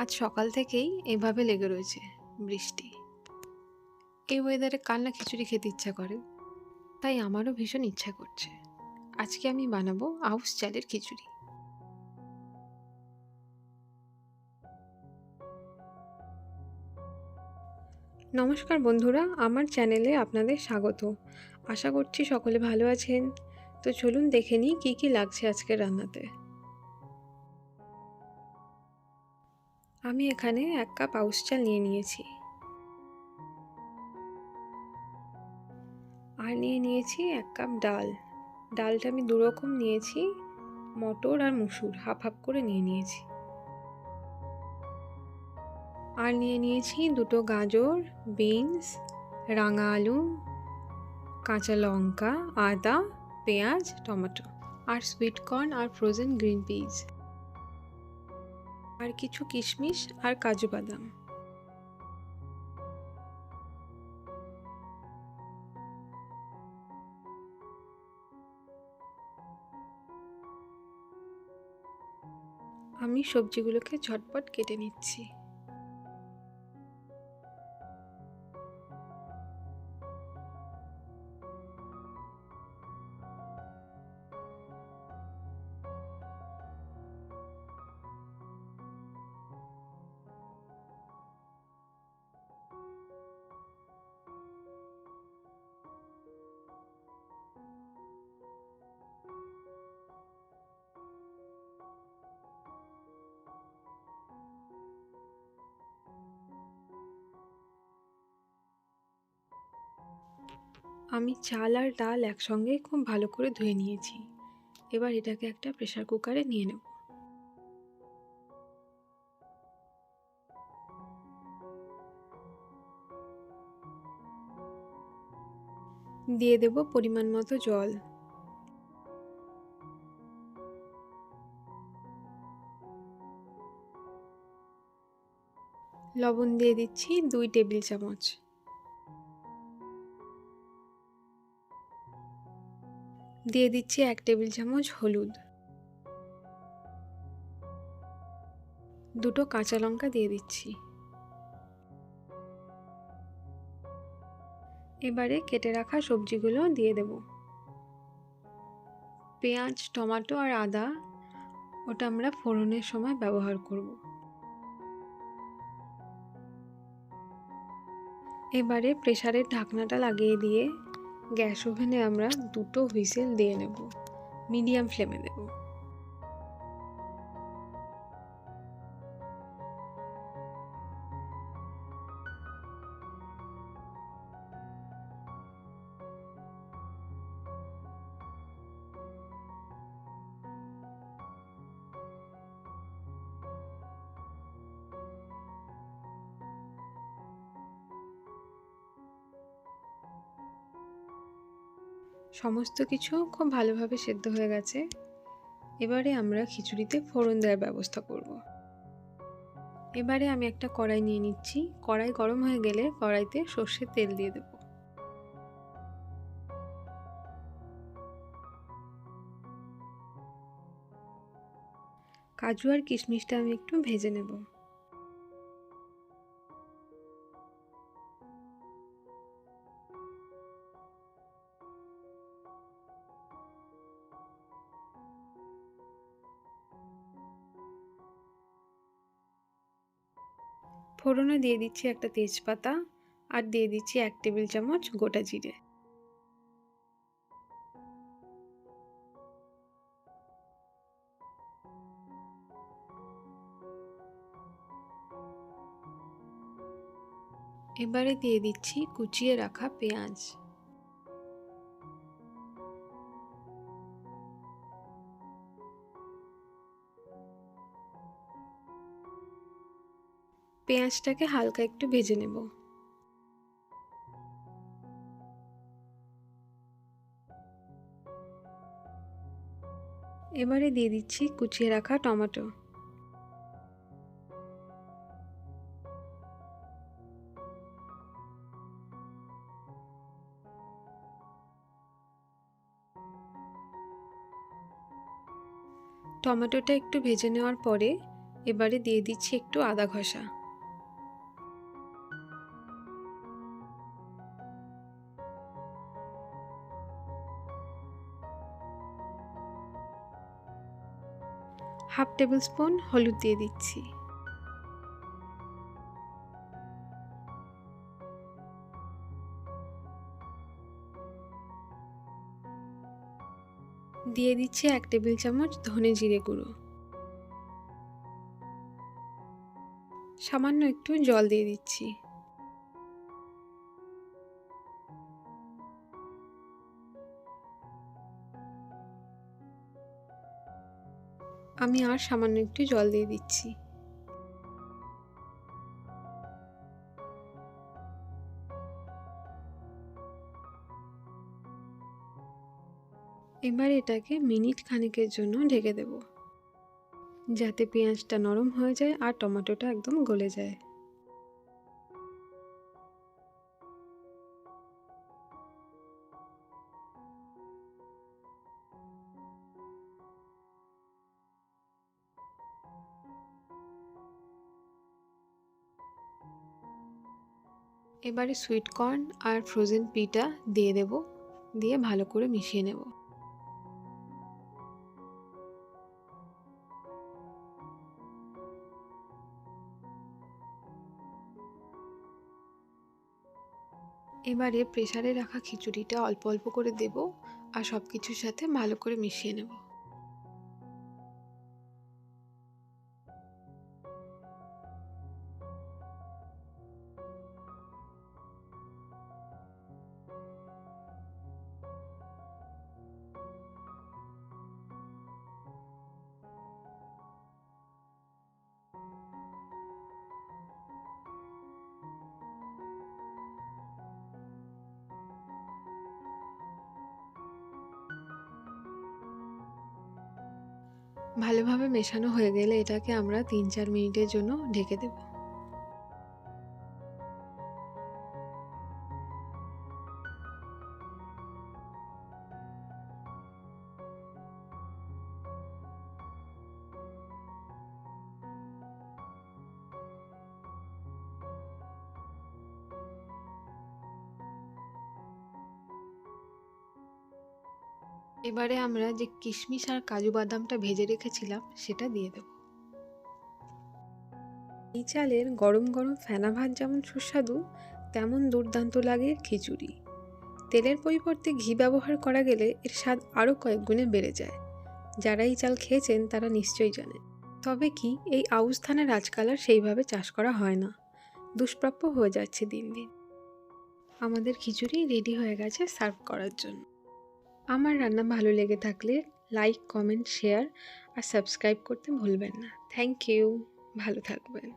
আজ সকাল থেকেই এভাবে লেগে রয়েছে বৃষ্টি। এই ওয়েদারে কার না খিচুড়ি খেতে ইচ্ছা করে, তাই আমারও ভীষণ ইচ্ছা করছে। আজকে আমি বানাবো আউশ চালের খিচুড়ি। নমস্কার বন্ধুরা, আমার চ্যানেলে আপনাদের স্বাগত। আশা করছি সকলে ভালো আছেন। তো চলুন দেখে নিই কী কী লাগছে আজকের রান্নাতে। আমি এখানে 1 কাপ আউশ চাল নিয়ে নিয়েছি, আর নিয়ে নিয়েছি 1 কাপ ডাল। ডালটা আমি দুরকম নিয়েছি, মটর আর মুসুর হাফ হাফ করে নিয়ে নিয়েছি। আর নিয়ে নিয়েছি দুটো গাজর, বিনস, রাঙা আলু, কাঁচা লঙ্কা, আদা, পেঁয়াজ, টমেটো, আর সুইট কর্ন আর ফ্রোজেন গ্রিন পিস, আর কিছু কিশমিশ আর কাজু বাদাম। আমি সবজিগুলোকে ঝটপট কেটে নিচ্ছি। আমি চাল আর ডাল একসঙ্গে খুব ভালো করে ধুয়ে নিয়েছি। এবার এটাকে একটা প্রেসার কুকারে নিয়ে নেব। দিয়ে দেব পরিমাণ মতো জল। লবণ দিয়ে দিচ্ছি 2 টেবিল চামচ। দিয়ে দিচ্ছি 1 টেবিল চামচ হলুদ। দুটো কাঁচা লঙ্কা দিয়ে দিচ্ছি। এবারে কেটে রাখা সবজিগুলো দিয়ে দেব। পেঁয়াজ, টমেটো আর আদা, ওটা আমরা ফোড়নের সময় ব্যবহার করব। এবারে প্রেসারের ঢাকনাটা লাগিয়ে দিয়ে গ্যাস ওভেনে আমরা 2টো হুইসেল দিয়ে নেব। মিডিয়াম ফ্লেমে দেব। সমস্ত কিছু খুব ভালোভাবে সেদ্ধ হয়ে গেছে। এবারে আমরা খিচুড়িতে ফোড়ন দেওয়ার ব্যবস্থা করব। এবারে আমি একটা কড়াই নিয়ে নিচ্ছি। কড়াই গরম হয়ে গেলে কড়াইতে সর্ষের তেল দিয়ে দেব। কাজু আর কিশমিশটা আমি একটু ভেজে নেব। ফোড়নে দিয়ে দিচ্ছি একটা তেজপাতা, আর দিয়ে দিচ্ছি 1 টেবিল চামচ গোটা জিরে। এবারে দিয়ে দিচ্ছি কুচিয়ে রাখা পেঁয়াজ। পেঁয়াজটাকে হালকা একটু ভেজে নেব। এবারে দিয়ে দিচ্ছি কুচিয়ে রাখা টমেটো। টমেটোটা একটু ভেজে নেওয়ার পরে এবারে দিয়ে দিচ্ছি একটু আদা ঘষা। হাফ টেবিল স্পুন হলুদ দিয়ে দিচ্ছি। দিয়ে দিচ্ছি 1 টেবিল চামচ ধনে জিরে গুঁড়ো। সামান্য একটু জল দিয়ে দিচ্ছি। আমি আর সামান্য একটু জল দিয়ে দিচ্ছি। এবার এটাকে মিনিট খানেকের জন্য ঢেকে দেব, যাতে পেঁয়াজটা নরম হয়ে যায় আর টমেটোটা একদম গলে যায়। এবারে সুইট কর্ন আর ফ্রোজেন পিটা দিয়ে দেব, দিয়ে ভালো করে মিশিয়ে নেব। এবারে প্রেসারে রাখা খিচুড়িটা অল্প অল্প করে দেব আর সব কিছুর সাথে ভালো করে মিশিয়ে নেব। ভালোভাবে মেশানো হয়ে গেলে এটাকে আমরা 3-4 মিনিটের জন্য ঢেকে দেব। এবারে আমরা যে কিশমিশ আর কাজু বাদামটা ভেজে রেখেছিলাম সেটা দিয়ে দেব। এই চালের গরম গরম ফেনা ভাত যেমন সুস্বাদু, তেমন দুর্দান্ত লাগে খিচুড়ি। তেলের পরিবর্তে ঘি ব্যবহার করা গেলে এর স্বাদ আরও কয়েক গুণে বেড়ে যায়। যারা এই চাল খেয়েছেন তারা নিশ্চয়ই জানেন। তবে কি, এই আউশ ধানের আজকাল আর সেইভাবে চাষ করা হয় না, দুষ্প্রাপ্য হয়ে যাচ্ছে দিন দিন। আমাদের খিচুড়ি রেডি হয়ে গেছে সার্ভ করার জন্য। আমার রান্না ভালো লেগে থাকলে লাইক, কমেন্ট, শেয়ার আর সাবস্ক্রাইব করতে ভুলবেন না। Thank you. ভালো থাকবেন।